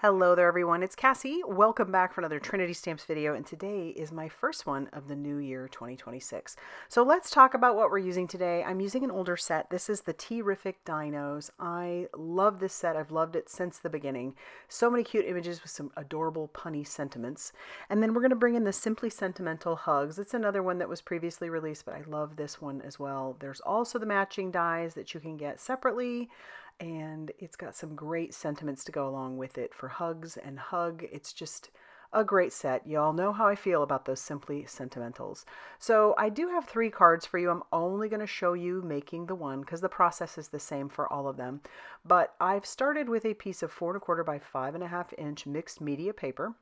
Hello there everyone, it's Cassie. Welcome back for another Trinity Stamps video, and today is my first one of the new year 2026. So let's talk about what we're using today. I'm using an older set. This is the T-riffic Dinos. I love this set. I've loved it since the beginning. So many cute images with some adorable punny sentiments. And then we're going to bring in the Simply Sentimental Hugs. It's another one that was previously released, but I love this one as well. There's also the matching dies that you can get separately, and it's got some great sentiments to go along with it for hugs and hug. It's just a great set. Y'all know how I feel about those Simply Sentimentals. So I do have 3 cards for you. I'm only going to show you making the one because the process is the same for all of them. But I've started with a piece of 4 1/4 by 5.5 inch mixed media paper.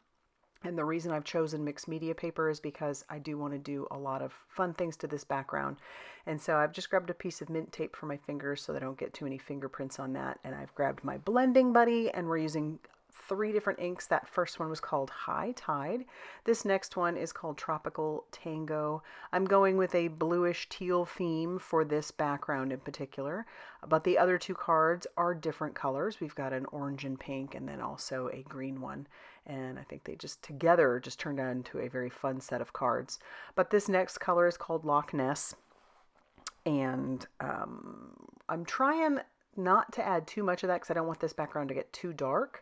And the reason I've chosen mixed media paper is because I do want to do a lot of fun things to this background. And so I've just grabbed a piece of mint tape for my fingers so that I don't get too many fingerprints on that. And I've grabbed my blending buddy, and we're using 3 different inks. That first one was called High Tide. This next one is called Tropical Tango. I'm going with a bluish teal theme for this background in particular, but the other 2 cards are different colors. We've got an orange and pink and then also a green one. And I think they just together just turned out into a very fun set of cards. But this next color is called Loch Ness. And I'm trying not to add too much of that because I don't want this background to get too dark.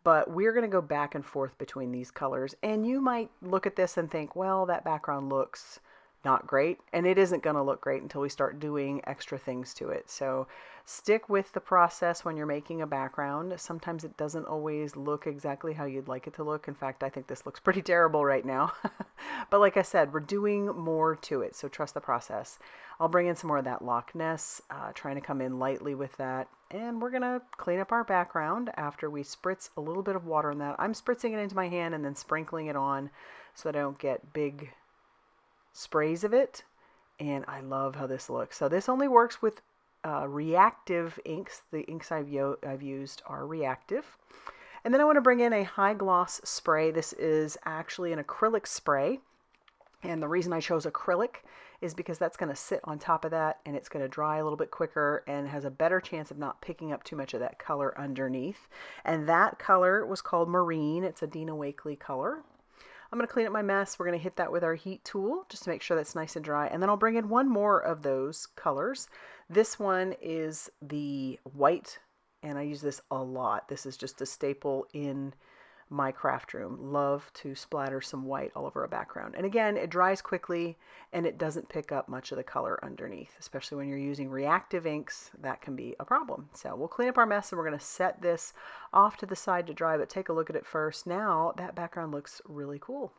But we're going to go back and forth between these colors. And you might look at this and think, well, that background looks not great. And it isn't going to look great until we start doing extra things to it. So stick with the process when you're making a background. Sometimes it doesn't always look exactly how you'd like it to look. In fact, I think this looks pretty terrible right now. But like I said, we're doing more to it. So trust the process. I'll bring in some more of that Loch Ness, trying to come in lightly with that. And we're going to clean up our background after we spritz a little bit of water on that. I'm spritzing it into my hand and then sprinkling it on so that I don't get big sprays of it. And I love how this looks. So this only works with reactive inks. The inks I've used are reactive. And then I want to bring in a high gloss spray. This is actually an acrylic spray. And the reason I chose acrylic is because that's going to sit on top of that and it's going to dry a little bit quicker and has a better chance of not picking up too much of that color underneath. And that color was called Marine. It's a Dino color. I'm going to clean up my mess. We're going to hit that with our heat tool just to make sure that's nice and dry. And then I'll bring in one more of those colors. This one is the white, and I use this a lot. This is just a staple in my craft room. Love to splatter some white all over a background. And again, it dries quickly and it doesn't pick up much of the color underneath, especially when you're using reactive inks. That can be a problem. So we'll clean up our mess and we're going to set this off to the side to dry, but take a look at it first. Now that background looks really cool.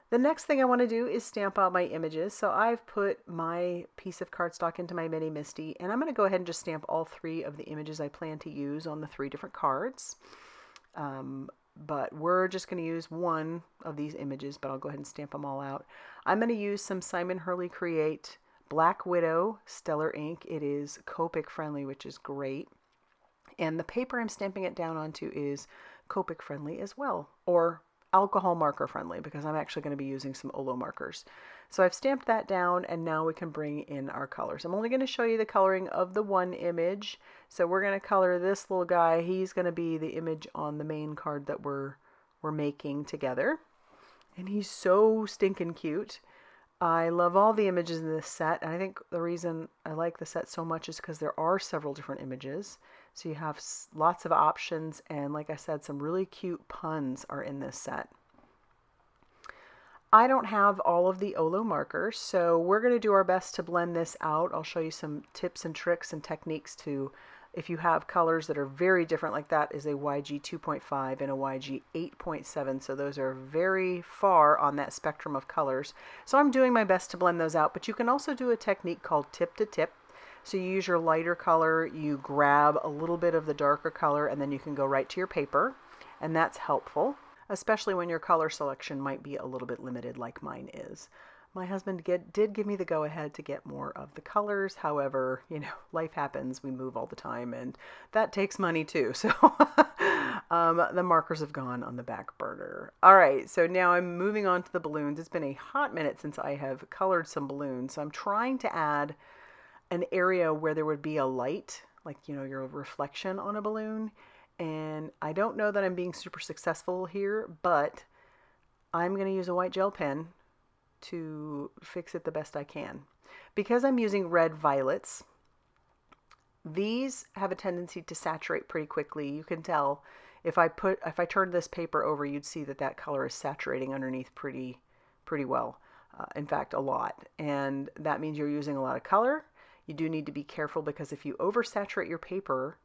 The next thing I want to do is stamp out my images. So I've put my piece of cardstock into my Mini Misty, and I'm going to go ahead and just stamp all 3 of the images I plan to use on the 3 different cards. But we're just going to use one of these images, but I'll go ahead and stamp them all out. I'm going to use some Simon Hurley Create Black Widow Stellar ink. It is Copic friendly, which is great. And the paper I'm stamping it down onto is Copic friendly as well, or alcohol marker friendly, because I'm actually going to be using some Olo markers. So I've stamped that down, and now we can bring in our colors. I'm only going to show you the coloring of the one image. So we're going to color this little guy. He's going to be the image on the main card that we're making together. And he's so stinking cute. I love all the images in this set, and I think the reason I like the set so much is because there are several different images. So you have lots of options, and like I said, some really cute puns are in this set. I don't have all of the Olo markers, so we're going to do our best to blend this out. I'll show you some tips and tricks and techniques to, if you have colors that are very different, like that is a YG 2.5 and a YG 8.7, so those are very far on that spectrum of colors. So I'm doing my best to blend those out, but you can also do a technique called tip to tip. So you use your lighter color, you grab a little bit of the darker color, and then you can go right to your paper, and that's helpful, especially when your color selection might be a little bit limited like mine is. My husband did give me the go-ahead to get more of the colors. However, you know, life happens. We move all the time, and that takes money too. So the markers have gone on the back burner. All right, so now I'm moving on to the balloons. It's been a hot minute since I have colored some balloons. So I'm trying to add an area where there would be a light, like, you know, your reflection on a balloon. And I don't know that I'm being super successful here, but I'm going to use a white gel pen to fix it the best I can. Because I'm using red violets, these have a tendency to saturate pretty quickly. You can tell if I turn this paper over, you'd see that that color is saturating underneath pretty well. In fact, a lot. And that means you're using a lot of color. You do need to be careful because if you oversaturate your paper,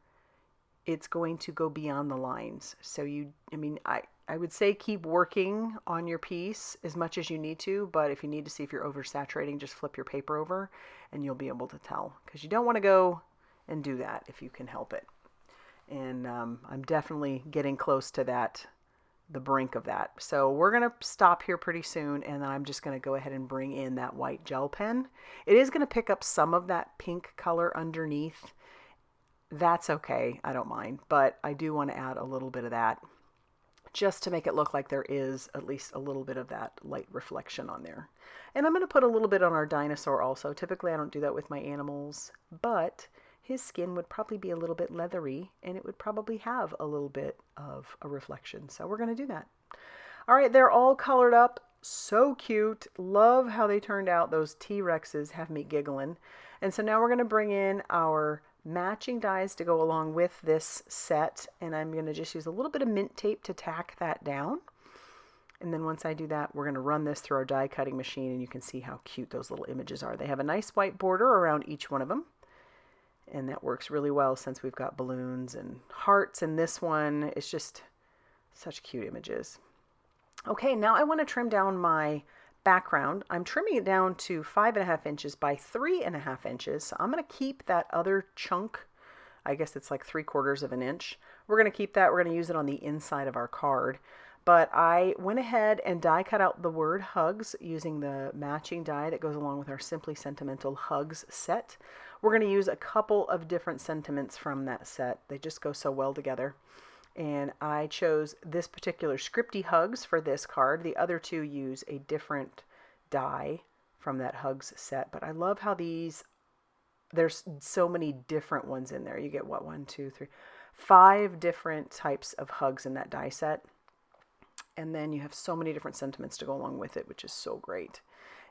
it's going to go beyond the lines. So I would say keep working on your piece as much as you need to, but if you need to see if you're oversaturating, just flip your paper over and you'll be able to tell, because you don't want to go and do that if you can help it. And I'm definitely getting close to the brink of that. So we're going to stop here pretty soon, and then I'm just going to go ahead and bring in that white gel pen. It is going to pick up some of that pink color underneath. That's okay, I don't mind, but I do want to add a little bit of that just to make it look like there is at least a little bit of that light reflection on there. And I'm going to put a little bit on our dinosaur also. Typically I don't do that with my animals, but his skin would probably be a little bit leathery and it would probably have a little bit of a reflection. So we're going to do that. All right, they're all colored up. So cute. Love how they turned out. Those T-Rexes have me giggling. And so now we're going to bring in our matching dies to go along with this set, and I'm going to just use a little bit of mint tape to tack that down. And then once I do that, we're going to run this through our die cutting machine, and you can see how cute those little images are. They have a nice white border around each one of them, and that works really well since we've got balloons and hearts, and this one is just such cute images. Okay, now I want to trim down my background. I'm trimming it down to 5.5 inches by 3.5 inches. So I'm going to keep that other chunk. I guess it's like 3/4 of an inch. We're going to keep that. We're going to use it on the inside of our card. But I went ahead and die cut out the word hugs using the matching die that goes along with our Simply Sentimental Hugs set. We're going to use a couple of different sentiments from that set. They just go so well together. And I chose this particular scripty hugs for this card. The other two use a different die from that hugs set. But I love how there's so many different ones in there. You get what, 1, 2, 3, 5 different types of hugs in that die set. And then you have so many different sentiments to go along with it, which is so great.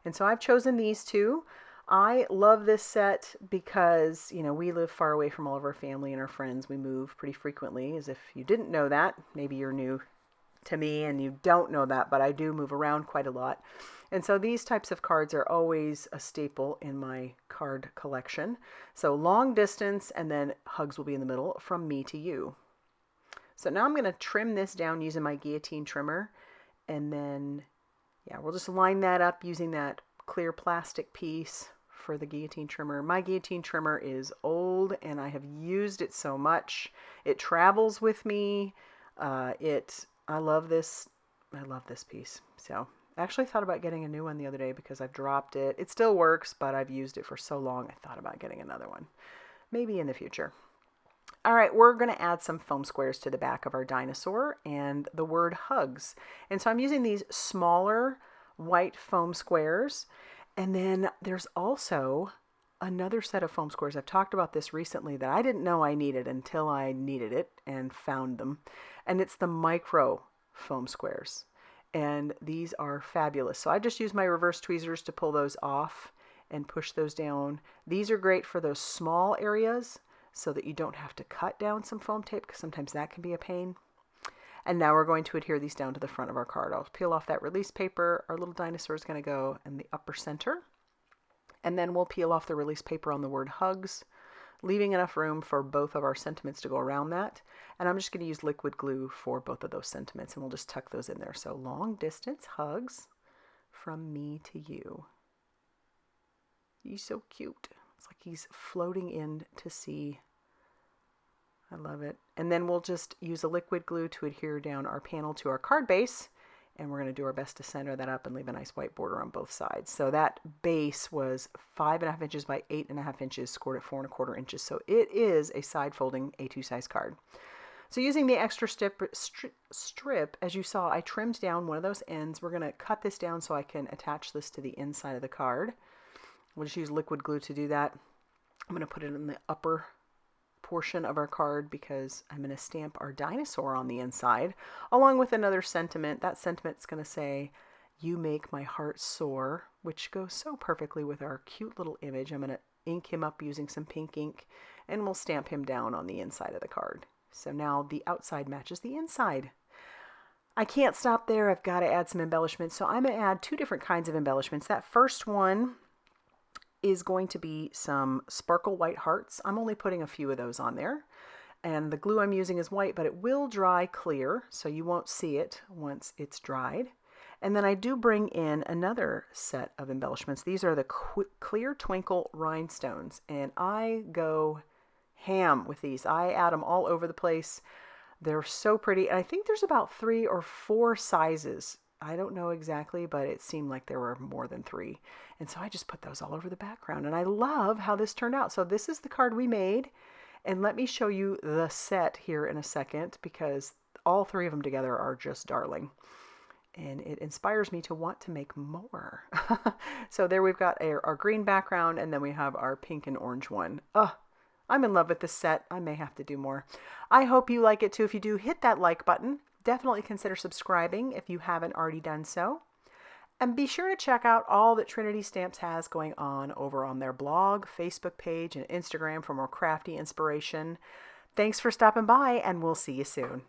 And so I've chosen these two. I love this set because, we live far away from all of our family and our friends. We move pretty frequently. As if you didn't know that, maybe you're new to me and you don't know that, but I do move around quite a lot. And so these types of cards are always a staple in my card collection. So long distance, and then hugs will be in the middle, from me to you. So now I'm going to trim this down using my guillotine trimmer. And then, we'll just line that up using that clear plastic piece for the guillotine trimmer. My guillotine trimmer is old and I have used it so much. It travels with me. I love this. I love this piece. So I actually thought about getting a new one the other day because I've dropped it. It still works, but I've used it for so long. I thought about getting another one, maybe in the future. All right, we're going to add some foam squares to the back of our dinosaur and the word hugs. And so I'm using these smaller white foam squares. And then there's also another set of foam squares. I've talked about this recently that I didn't know I needed until I needed it and found them. And it's the micro foam squares. And these are fabulous. So I just use my reverse tweezers to pull those off and push those down. These are great for those small areas so that you don't have to cut down some foam tape, because sometimes that can be a pain. And now we're going to adhere these down to the front of our card. I'll peel off that release paper. Our little dinosaur is going to go in the upper center. And then we'll peel off the release paper on the word hugs, leaving enough room for both of our sentiments to go around that. And I'm just going to use liquid glue for both of those sentiments, and we'll just tuck those in there. So long distance hugs from me to you. He's so cute. It's like he's floating in to sea. I love it. And then we'll just use a liquid glue to adhere down our panel to our card base. And we're going to do our best to center that up and leave a nice white border on both sides. So that base was 5.5 inches by 8.5 inches, scored at 4.25 inches. So it is a side folding A2 size card. So using the extra strip, as you saw, I trimmed down one of those ends. We're going to cut this down so I can attach this to the inside of the card. We'll just use liquid glue to do that. I'm going to put it in the upper portion of our card because I'm going to stamp our dinosaur on the inside, along with another sentiment. That sentiment's going to say, "You make my heart soar," which goes so perfectly with our cute little image. I'm going to ink him up using some pink ink, and we'll stamp him down on the inside of the card. So now the outside matches the inside. I can't stop there. I've got to add some embellishments. So I'm going to add two different kinds of embellishments. That first one is going to be some sparkle white hearts. I'm only putting a few of those on there. And the glue I'm using is white, but it will dry clear, so you won't see it once it's dried. And then I do bring in another set of embellishments. These are the clear Twinkle Rhinestones, and I go ham with these. I add them all over the place. They're so pretty, and I think there's about 3 or 4 sizes. I don't know exactly, but it seemed like there were more than 3. And so I just put those all over the background, and I love how this turned out. So this is the card we made, and let me show you the set here in a second because all 3 of them together are just darling. And it inspires me to want to make more. So there we've got our green background, and then we have our pink and orange one. Oh, I'm in love with this set. I may have to do more. I hope you like it too. If you do, hit that like button. Definitely consider subscribing if you haven't already done so. And be sure to check out all that Trinity Stamps has going on over on their blog, Facebook page, and Instagram for more crafty inspiration. Thanks for stopping by, and we'll see you soon.